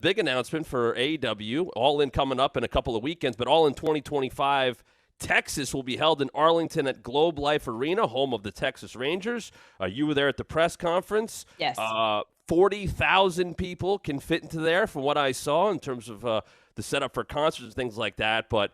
big announcement for AEW, All In coming up in a couple of weekends, but All In 2025, Texas will be held in Arlington at Globe Life Arena, home of the Texas Rangers. You were there at the press conference. Yes. 40,000 people can fit into there from what I saw in terms of the setup for concerts and things like that, but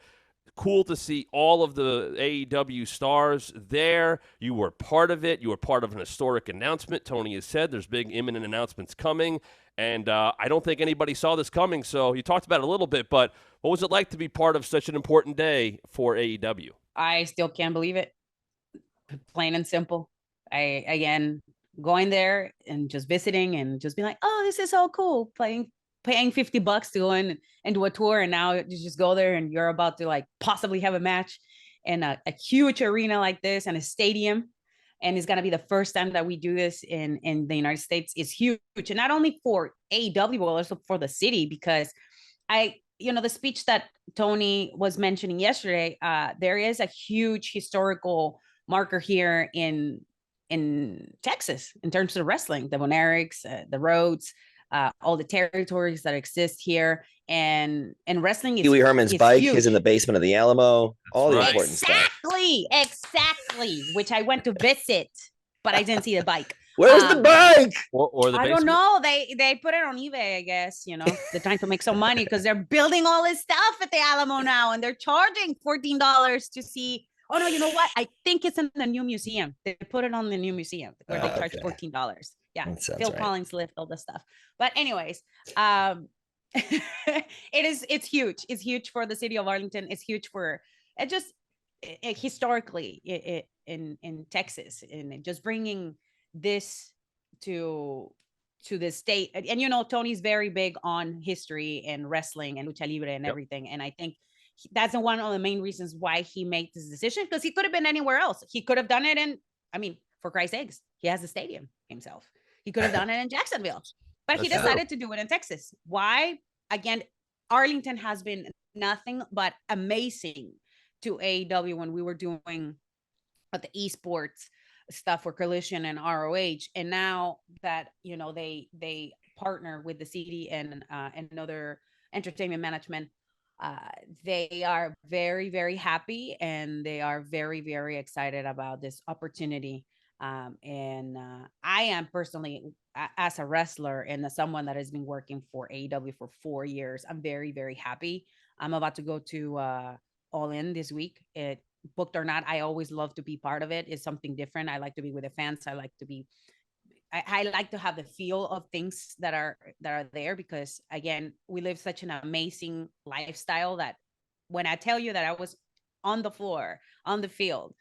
cool to see all of the AEW stars there. You were part of it. You were part of an historic announcement. Tony has said there's big imminent announcements coming, and I don't think anybody saw this coming, so you talked about it a little bit, but what was it like to be part of such an important day for AEW? I still can't believe it. Plain and simple. Again, going there and just visiting and just being like, oh, this is so cool. Paying $50 to go in and do a tour, and now you just go there and you're about to like possibly have a match in a huge arena like this and a stadium, and it's going to be the first time that we do this in the United States. Is huge, and not only for AEW but also for the city, because the speech that Tony was mentioning yesterday, there is a huge historical marker here in Texas in terms of wrestling, the Von Erichs, the Rhodes, all the territories that exist here, and wrestling is Huey Herman's bike huge. is in the basement of the Alamo. All the important stuff. Exactly. Which I went to visit, but I didn't see the bike. Where's the bike? Or the basement? I don't know. They put it on eBay, I guess. They're trying to make some money because they're building all this stuff at the Alamo now, and they're charging $14 to see. Oh no, you know what? I think it's in the new museum. They put it on the new museum where they charge $14. Yeah, Phil Collins lift all the stuff. But anyways, it's huge. It's huge for the city of Arlington. It's huge for historically in Texas, and just bringing this to the state. And Tony's very big on history and wrestling and lucha libre and everything. And I think that's one of the main reasons why he made this decision, because he could have been anywhere else. He could have done it for Christ's sakes, he has a stadium himself. He could have done it in Jacksonville, but he decided to do it in Texas. Why? Again, Arlington has been nothing but amazing to AEW when we were doing the esports stuff for Collision and ROH. And now that, they partner with the city and another entertainment management, they are very, very happy, and they are very, very excited about this opportunity. And I am personally, as a wrestler and as someone that has been working for AEW for 4 years, I'm very, very happy. I'm about to go to All In this week. It booked or not, I always love to be part of it. It's something different. I like to be with the fans. I like to have the feel of things that are there, because again, we live such an amazing lifestyle that when I tell you that I was on the floor, on the field,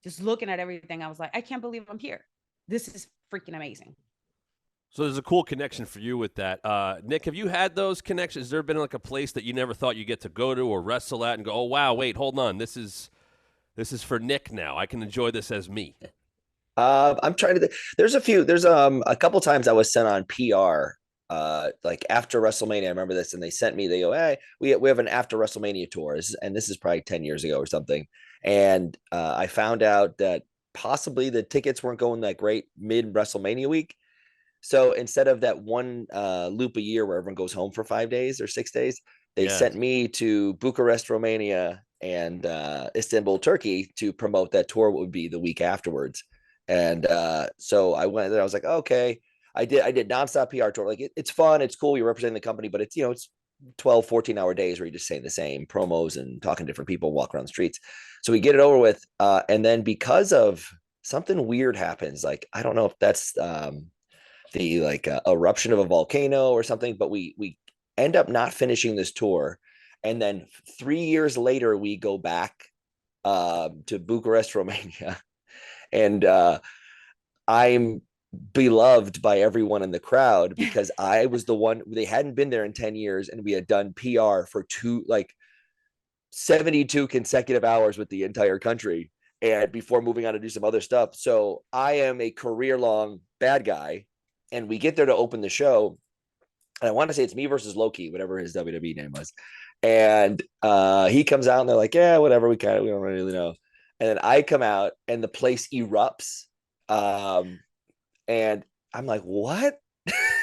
just looking at everything, I was like, I can't believe I'm here. This is freaking amazing. So there's a cool connection for you with that. Nick, have you had those connections? Has there been like a place that you never thought you'd get to go to or wrestle at and go, oh, wow, wait, hold on. This is for Nick now. I can enjoy this as me. I'm trying to. There's a couple times I was sent on PR, like after WrestleMania. I remember this, and they sent me. They go, "Hey, we have an after WrestleMania tour," and this is probably 10 years ago or something. And I found out that possibly the tickets weren't going that great mid WrestleMania week. So instead of that one loop a year where everyone goes home for 5 days or 6 days, they sent me to Bucharest, Romania, and Istanbul, Turkey, to promote that tour. What would be the week afterwards. And so I went there. I was like, okay, I did nonstop PR tour. Like it's fun. It's cool. You're representing the company, but it's, it's 12, 14-hour days where you're just saying the same promos and talking to different people, walk around the streets. So we get it over with. And then because of something weird happens, like, I don't know if that's the eruption of a volcano or something, but we end up not finishing this tour. And then 3 years later, we go back to Bucharest, Romania. And I'm beloved by everyone in the crowd because I was the one. They hadn't been there in 10 years, and we had done PR for 72 consecutive hours with the entire country, and before moving on to do some other stuff. So I am a career-long bad guy, and we get there to open the show, and I want to say it's me versus Loki, whatever his WWE name was, and he comes out, and they're like, "Yeah, whatever. We don't really know." And then I come out and the place erupts. And I'm like, what?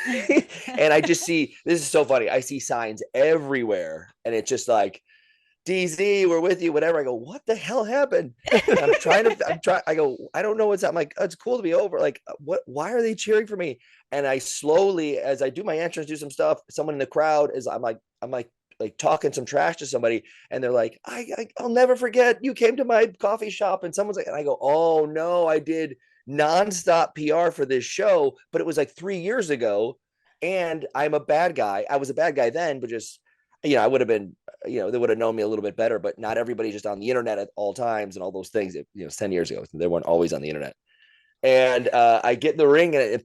And I just see, this is so funny. I see signs everywhere, and it's just like, DZ, we're with you, whatever. I go, what the hell happened? And I go, I don't know what's up. I'm like, oh, it's cool to be over. Like, why are they cheering for me? And I slowly, as I do my entrance, do some stuff, someone in the crowd is, I'm like talking some trash to somebody, and they're like, I'll never forget, you came to my coffee shop, and someone's like, and I go, oh no, I did nonstop PR for this show, but it was like 3 years ago, and I'm a bad guy. I was a bad guy then, but just, I would have been, they would have known me a little bit better, but not everybody just on the internet at all times and all those things. It's 10 years ago. They weren't always on the internet. And I get in the ring, and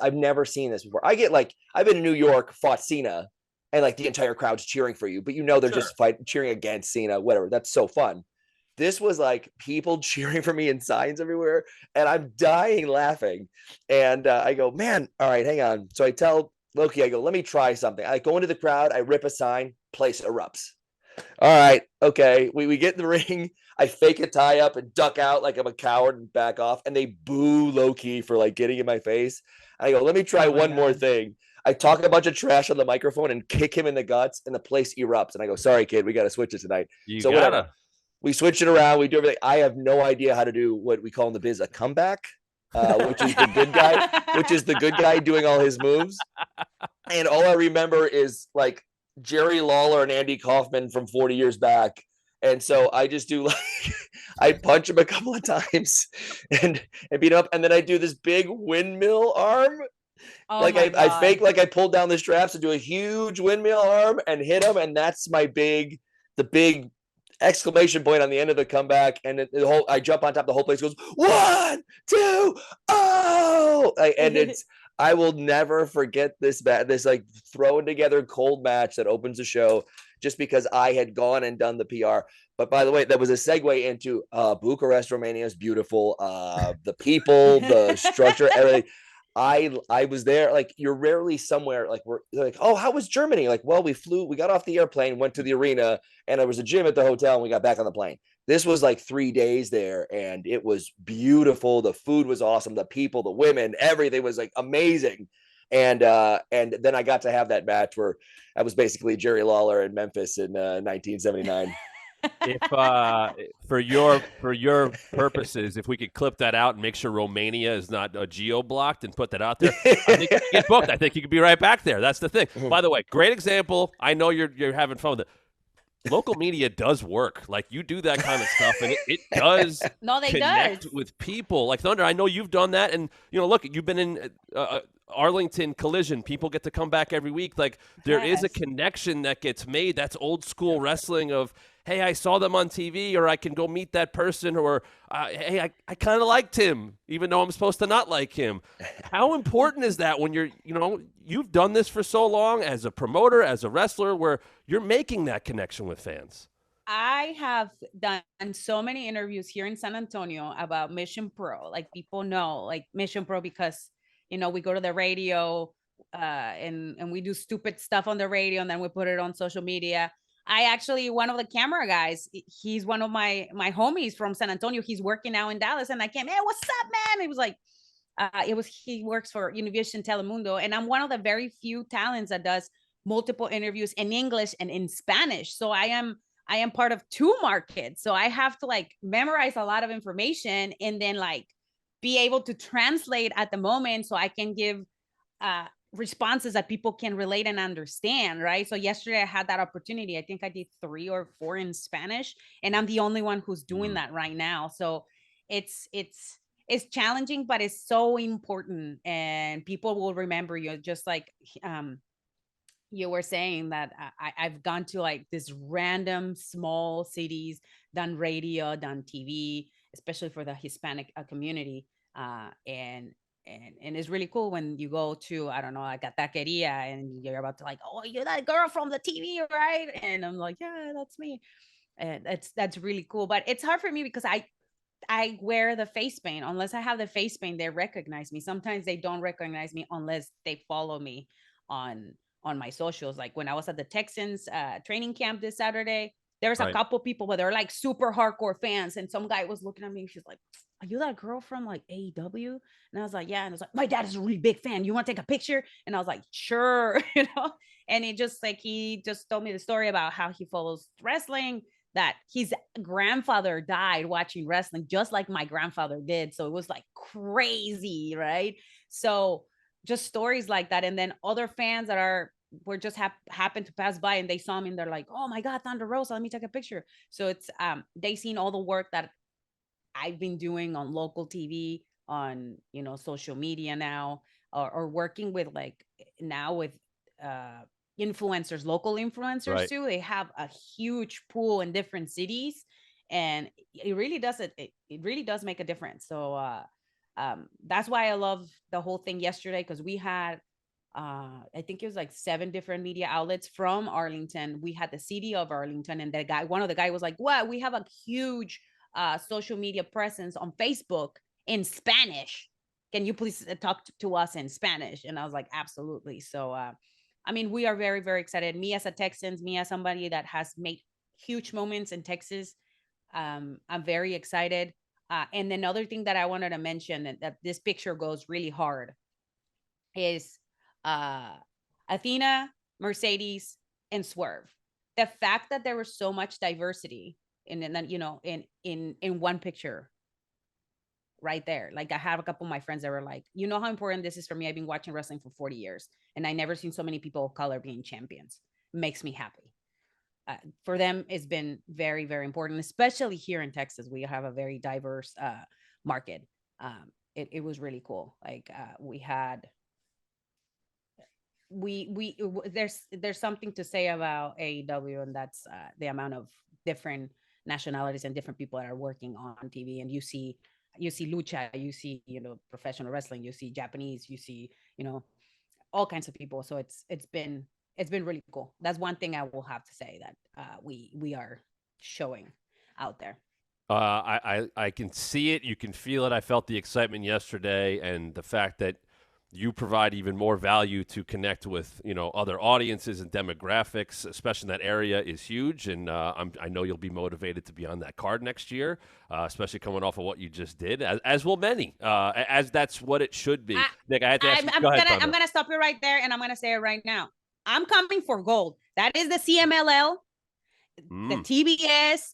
I've never seen this before. I've been in New York, fought Cena, and like the entire crowd's cheering for you, but they're just cheering against Cena, whatever. That's so fun. This was like people cheering for me and signs everywhere, and I'm dying laughing. And I go, man, all right, hang on. So I tell Loki, I go, let me try something. I go into the crowd, I rip a sign, place erupts. All right, okay. We get in the ring. I fake a tie up and duck out like I'm a coward and back off. And they boo Loki for like getting in my face. I go, let me try one more thing. I talk a bunch of trash on the microphone and kick him in the guts, and the place erupts. And I go, sorry, kid, we got to switch it tonight. Whatever. We switch it around. We do everything. I have no idea how to do what we call in the biz a comeback. Which is the good guy doing all his moves. And all I remember is like Jerry Lawler and Andy Kaufman from 40 years back. And so I just do I punch him a couple of times and beat him up. And then I do this big windmill arm. Oh, like I fake like I pulled down the straps and do a huge windmill arm and hit him. And that's the big exclamation point on the end of the comeback, and I jump on top. The whole place goes 1, 2, oh! And I will never forget this like throwing together cold match that opens the show, just because I had gone and done the PR. But by the way, that was a segue into Bucharest, Romania is beautiful. The people, the structure, everything. I was there. Like, you're rarely somewhere like we're like, oh, how was Germany? Like, well, we got off the airplane, went to the arena, and there was a gym at the hotel, and we got back on the plane. This was like 3 days there, and it was beautiful. The food was awesome. The people, the women, everything was like amazing. And then I got to have that match where I was basically Jerry Lawler in Memphis in 1979. If for your purposes, if we could clip that out and make sure Romania is not geo-blocked and put that out there, I think you could get booked. I think you could be right back there. That's the thing. By the way, great example. I know you're having fun with it. Local media does work. Like, you do that kind of stuff, and it does connect with people. Like, Thunder, I know you've done that, and look, you've been in Arlington Collision. People get to come back every week. Like, there is a connection that gets made. That's old school wrestling of, hey, I saw them on TV, or I can go meet that person, or hey, I kind of liked him, even though I'm supposed to not like him. How important is that when you've done this for so long as a promoter, as a wrestler, where you're making that connection with fans? I have done so many interviews here in San Antonio about Mission Pro. Like, people know like Mission Pro because, we go to the radio and we do stupid stuff on the radio, and then we put it on social media. One of the camera guys, he's one of my homies from San Antonio. He's working now in Dallas, and I came, hey, what's up, man? He was like, he works for Univision Telemundo, and I'm one of the very few talents that does multiple interviews in English and in Spanish. So I am part of 2 markets. So I have to like memorize a lot of information and then like be able to translate at the moment so I can give responses that people can relate and understand, right? So yesterday I had that opportunity. I think I did 3 or 4 in Spanish, and I'm the only one who's doing that right now. So it's challenging, but it's so important, and people will remember you. Just like you were saying that I've gone to like this random small cities, done radio, done TV, especially for the Hispanic community, and it's really cool when you go to, I don't know, like a taqueria, and you're about to like, oh, you're that girl from the TV, right? And I'm like, yeah, that's me. And that's really cool. But it's hard for me because I wear the face paint. Unless I have the face paint, they recognize me. Sometimes they don't recognize me unless they follow me on my socials. Like when I was at the Texans training camp this Saturday, there was a couple people, but they're like super hardcore fans. And some guy was looking at me. She's like, are you that girl from like AEW? And I was like, yeah. And I was like, my dad is a really big fan. You want to take a picture? And I was like, sure. And it just like, he just told me the story about how he follows wrestling, that his grandfather died watching wrestling, just like my grandfather did. So it was like crazy, right? So just stories like that. And then other fans that were just happened to pass by and they saw me and they're like, oh my God, Thunder Rosa, let me take a picture. So it's, they seen all the work that I've been doing on local TV, on, social media now, or working with like now with, influencers, local influencers Right. too. They have a huge pool in different cities, and it really does it really does make a difference. So that's why I love the whole thing yesterday, because we had I think it was like 7 different media outlets from Arlington. We had the city of Arlington, and one of the guy was like, "Wow, we have a huge social media presence on Facebook in Spanish. Can you please talk to us in Spanish?" And I was like, absolutely. So I mean, we are very, very excited. Me as a Texan, me as somebody that has made huge moments in Texas, I'm very excited. And another thing that I wanted to mention, that this picture goes really hard, is Athena, Mercedes, and Swerve. The fact that there was so much diversity in one picture right there. Like, I have a couple of my friends that were like, you know how important this is for me. I've been watching wrestling for 40 years and I never seen so many people of color being champions. Makes me happy. For them, it's been very, very important, especially here in Texas. We have a very diverse market. It was really cool. Like, there's something to say about AEW, and that's the amount of different nationalities and different people that are working on TV. And you see lucha, you see, professional wrestling, you see Japanese, you see, all kinds of people. So it's been really cool. That's one thing I will have to say, that we are showing out there. I can see it. You can feel it. I felt the excitement yesterday, and the fact that you provide even more value to connect with, other audiences and demographics, especially in that area, is huge. And I know you'll be motivated to be on that card next year, especially coming off of what you just did, as will many, as that's what it should be. Nick, I had to ask you. I'm gonna stop you right there, and I'm gonna say it right now. I'm coming for gold. That is the CMLL, the TBS,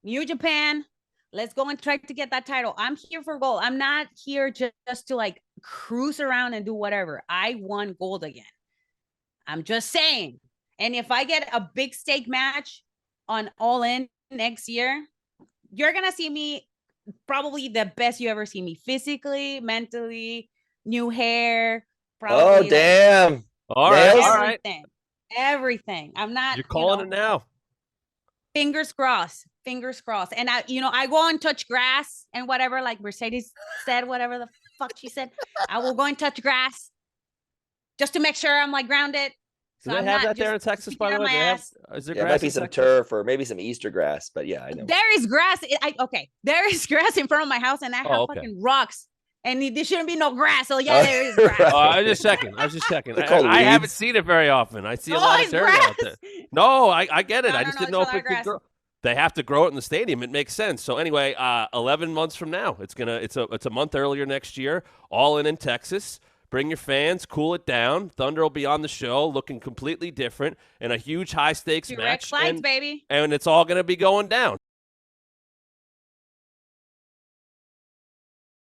New Japan. Let's go and try to get that title. I'm here for gold. I'm not here just to like cruise around and do whatever. I want gold again. I'm just saying. And if I get a big stake match on All In next year, you're going to see me probably the best you ever see me, physically, mentally, new hair. Oh, damn. All right. Everything. I'm not. You're calling it now. Fingers crossed. And I go and touch grass and whatever, like Mercedes said, whatever the fuck she said. I will go and touch grass just to make sure I'm like grounded. So do they have that there in Texas, by the way? Is there might be some turf or maybe some Easter grass, but yeah, I know. There is grass. There is grass in front of my house, and I have fucking rocks. And there shouldn't be no grass. So yeah, there is grass. Right. I was just checking. I haven't seen it very often. I see a lot of dirt out there. No, I get it. I just didn't know if it could grow. They have to grow it in the stadium. It makes sense. So anyway, 11 months from now, it's a month earlier next year. All in Texas. Bring your fans, cool it down. Thunder will be on the show, looking completely different, and a huge high stakes match. Direct flights, baby. And it's all going to be going down.